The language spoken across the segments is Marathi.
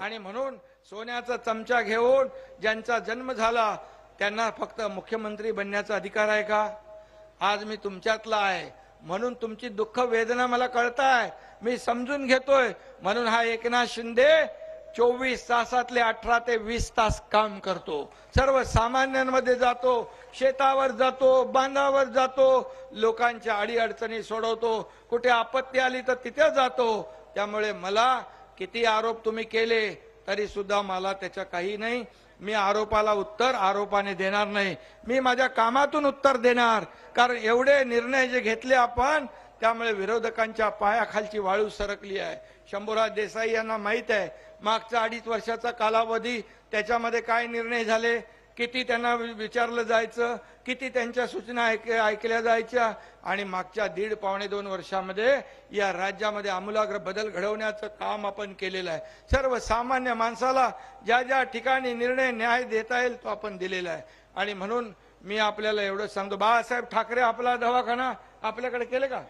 आणि म्हणून सोन्याचा चमचा घेऊन ज्यांचा जन्म झाला त्यांना फक्त मुख्यमंत्री बनण्याचा अधिकार आहे का? आज मी तुमच्यातला आहे म्हणून तुमची दुःख वेदना मला कळताय, मी समजून घेतोय. म्हणून हा एकनाथ शिंदे 24 तासातले 18 ते 20 तास काम करतो, सर्वसामान्यांमध्ये जातो, शेतावर जातो, बांधावर जातो, लोकांच्या अडीअडचणी सोडवतो, कुठे आपत्ती आली तर तिथे जातो. त्यामुळे मला किती आरोप तुम्ही केले तरी सुद्धा मला त्याच्या काही नाही. मी आरोपाला उत्तर आरोपाने देणार नाही, मी माझ्या कामातून उत्तर देणार. कारण एवढे निर्णय जे घेतले आपण त्यामुळे विरोधकांच्या पायाखालची वाळू सरकली आहे. शंभूराज देसाई यांना माहित आहे मागचा 2.5 वर्षाचा कालावधी, त्याच्यामध्ये काय निर्णय झाले, किती त्यांना विचारलं जायचं, किती त्यांच्या सूचना ऐकल्या जायच्या. आणि मागच्या 1.5 पावणे 2 वर्षामध्ये या राज्यामध्ये आमूलाग्र बदल घडवण्याचं काम आपण केलेलं आहे. सर्वसामान्य माणसाला ज्या ज्या ठिकाणी निर्णय न्याय देता येईल तो आपण दिलेला आहे. आणि म्हणून मी आपल्याला एवढं सांगतो, बाळासाहेब ठाकरे आपला दवाखाना आपल्याकडे केले का?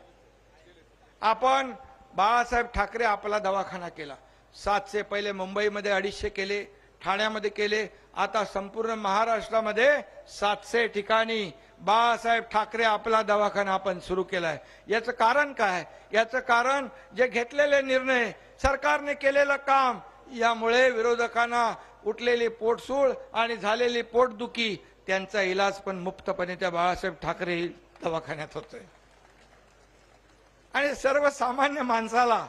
आपण बाळासाहेब ठाकरे आपला दवाखाना केला. 700 पहिले मुंबईमध्ये 250 केले, ठाण्यामध्ये केले, आता संपूर्ण महाराष्ट्रामध्ये 700 ठिकाणी बाळासाहेब ठाकरे आपला दवाखाना आपण सुरू केलाय. याचं कारण काय? याचं कारण जे घेतलेले निर्णय, सरकारने केलेलं काम, यामुळे विरोधकांना उठलेली पोटसूळ आणि झालेली पोटदुखी त्यांचा इलाज पण मुफ्तपणे त्या बाळासाहेब ठाकरे दवाखान्यात होतोय. आणि सर्वसामान्य माणसाला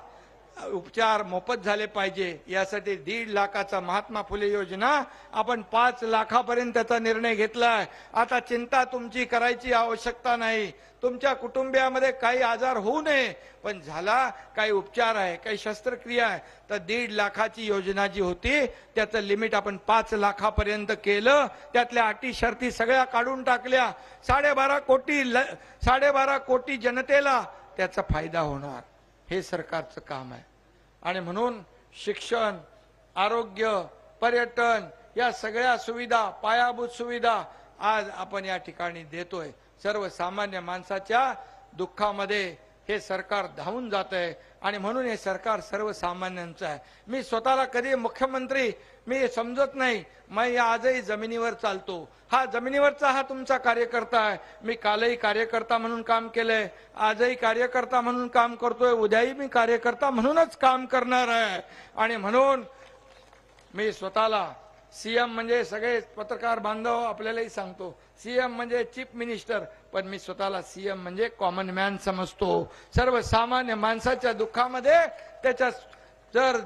उपचार मोफत झाले पाहिजे यासाठी 1.5 लाखाचा महात्मा फुले योजना आपण 5 लाखापर्यंतचा निर्णय घेतलाय. आता चिंता तुमची करायची आवश्यकता नाही. तुमच्या कुटुंबियामध्ये काही आजार होऊ नये, पण झाला काही उपचार आहे, काही शस्त्रक्रिया आहे तर 1.5 लाखाची योजना जी होती त्याचं लिमिट आपण 5 लाखापर्यंत केलं. त्यातल्या अटी शर्ती सगळ्या काढून टाकल्या. 12.5 कोटी जनतेला त्याचा फायदा होणार, हे सरकारचं काम आहे. आणि म्हणून शिक्षण, आरोग्य, पर्यटन या सगळ्या सुविधा, पायाभूत सुविधा आज आपण या ठिकाणी देतोय. सर्वसामान्य माणसाच्या दुःखामध्ये हे सरकार धावून जात आहे आणि म्हणून हे सरकार सर्वसामान्यांचं आहे. मी स्वतःला कधी मुख्यमंत्री मी समजत नाही, मी आजही जमिनीवर चालतो. हा जमिनीवरचा हा तुमचा कार्यकर्ता आहे. मी कालही कार्यकर्ता म्हणून काम केलंय, आजही कार्यकर्ता म्हणून काम करतोय, उद्याही मी कार्यकर्ता म्हणूनच काम करणार आहे. आणि म्हणून मी स्वतःला सीएम म्हणजे सगळे पत्रकार बांधव आपल्यालाही सांगतो, सीएम म्हणजे चीफ मिनिस्टर, पण मी स्वतःला सीएम म्हणजे कॉमन मॅन समजतो. सर्वसामान्य माणसाच्या दुःखामध्ये त्याच्या जर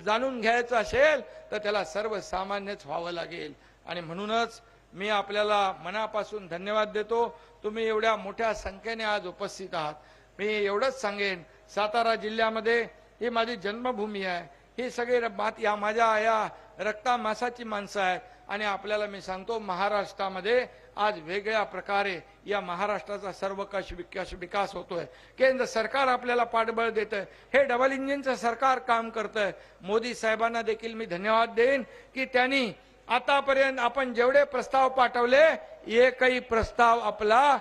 जाणून घ्यायचं असेल तर त्याला सर्वसामान्यच व्हावं लागेल. आणि म्हणूनच मी आपल्याला मनापासून धन्यवाद देतो. तुम्ही एवढ्या मोठ्या संख्येने आज उपस्थित आहात. मी एवढंच सांगेन, सातारा जिल्ह्यामध्ये ही माझी जन्मभूमी आहे. ही सगळी या माझ्या या रक्तामासाची माणसं आहेत. आणि आपल्याला मी सांगतो, महाराष्ट्रामध्ये आज वेगळ्या प्रकारे या महाराष्ट्राचा सर्वकष विकास होतोय. केंद्र सरकार आपल्याला पाठबळ देतंय. हे डबल इंजिनचं सरकार काम करतंय. मोदी साहेबांना देखील मी धन्यवाद देईन की त्यांनी आतापर्यंत आपण जेवढे प्रस्ताव पाठवले एकही प्रस्ताव आपला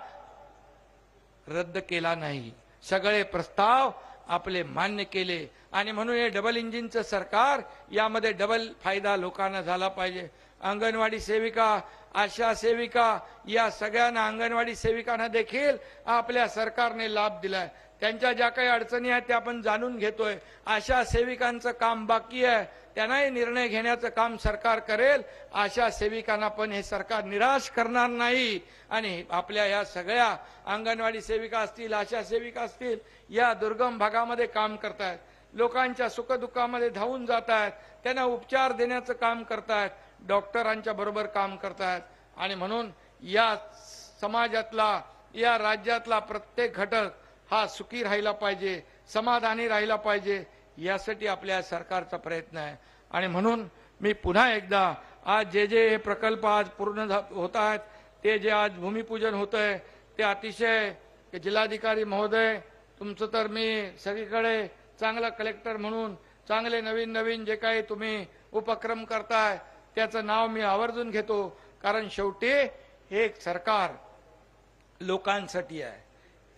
रद्द केला नाही. सगळे प्रस्ताव आपले मान्य केले. आणि म्हणून हे डबल इंजिनचं सरकार, यामध्ये डबल फायदा लोकांना झाला पाहिजे. अंगणवाडी सेविका, आशा सेविका या सगळ्यांना, अंगणवाडी सेविकांना देखील आपल्या सरकारने लाभ दिलाय. त्यांच्या ज्या काही अडचणी आहेत त्या आपण जाणून घेतोय. आशा सेविकांचं काम बाकी आहे, त्यांनाही निर्णय घेण्याचं काम सरकार करेल. आशा सेविकांना पण हे सरकार निराश करणार नाही. आणि आपल्या या सगळ्या अंगणवाडी सेविका असतील, आशा सेविका असतील, या दुर्गम भागामध्ये काम करतायत, लोकांच्या सुखदुःखामध्ये धावून जात आहेत, त्यांना उपचार देण्याचं काम करतायत, डॉक्टरांच्या बरोबर काम करतायत. आणि म्हणून या समाजातला, या राज्यातला प्रत्येक घटक हा सुखी राहिला पाहिजे, समाधानी राहिला पाहिजे, यासाठी आपल्या सरकारचा प्रयत्न आहे. आणि म्हणून मी पुन्हा एकदा आज जे हे प्रकल्प आज पूर्ण होत आहेत, ते जे आज भूमिपूजन होतंय ते अतिशय, जिल्हाधिकारी महोदय तुमचं तर मी सगळीकडे चांगला कलेक्टर म्हणून चांगले नवीन जे काही तुम्ही उपक्रम करताय त्याचं नाव मी आवर्जून घेतो. कारण शेवटी हे सरकार लोकांसाठी आहे.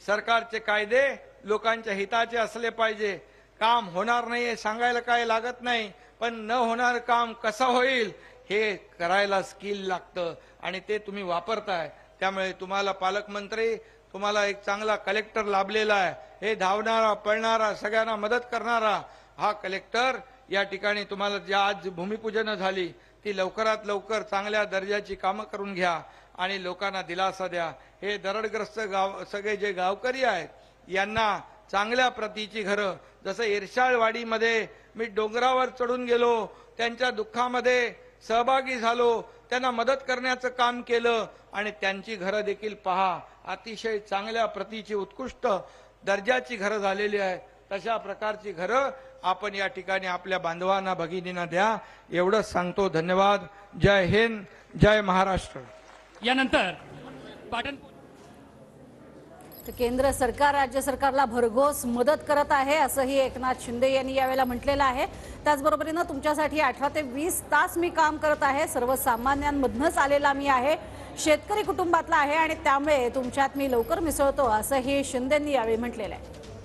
सरकारचे कायदे लोकांच्या हिताचे असले पाहिजे. काम होणार नाही हे सांगायला काय लागत नाही. पण न होणार काम कसं होईल हे करायला स्किल लागतं आणि ते तुम्ही वापरताय. त्यामुळे तुम्हाला पालकमंत्री, तुम्हाला एक चांगला कलेक्टर लाभलेला आहे. हे धावणारा पळणारा सगळ्यांना मदत करणारा हा कलेक्टर या ठिकाणी तुम्हाला ज्या आज भूमिपूजन झाली ती लवकरात लवकर चांगल्या दर्जाची कामं करून घ्या आणि लोकांना दिलासा द्या. हे दरडग्रस्त गाव सगळे जे गावकरी आहेत यांना चांगल्या प्रतीची घरं, जसं इरशाळवाडीमध्ये मी डोंगरावर चढून गेलो, त्यांच्या दुःखामध्ये सहभागी झालो, त्यांना मदत करण्याचं काम केलं आणि त्यांची घरं देखील पहा, अतिशय चांगल्या प्रतीची उत्कृष्ट दर्जाची घरं झालेली आहे. तशा प्रकारची घरं आपण या ठिकाणी आपल्या बांधवांना भगिनींना द्या एवढंच सांगतो. धन्यवाद. जय हिंद, जय महाराष्ट्र. यानंतर पाटण केंद्र सरकार राज्य सरकारला भरघोस मदत करत आहे असंही एकनाथ शिंदे यांनी यावेळेला म्हटलेलं आहे. त्याचबरोबरीनं तुमच्यासाठी 18 ते 20 तास मी काम करत आहे, सर्वसामान्यांमधनच आलेला मी आहे, शेतकरी कुटुंबातला आहे आणि त्यामुळे तुमच्यात मी लवकर मिसळतो असंही शिंदेंनी यावेळी म्हटलेलं आहे.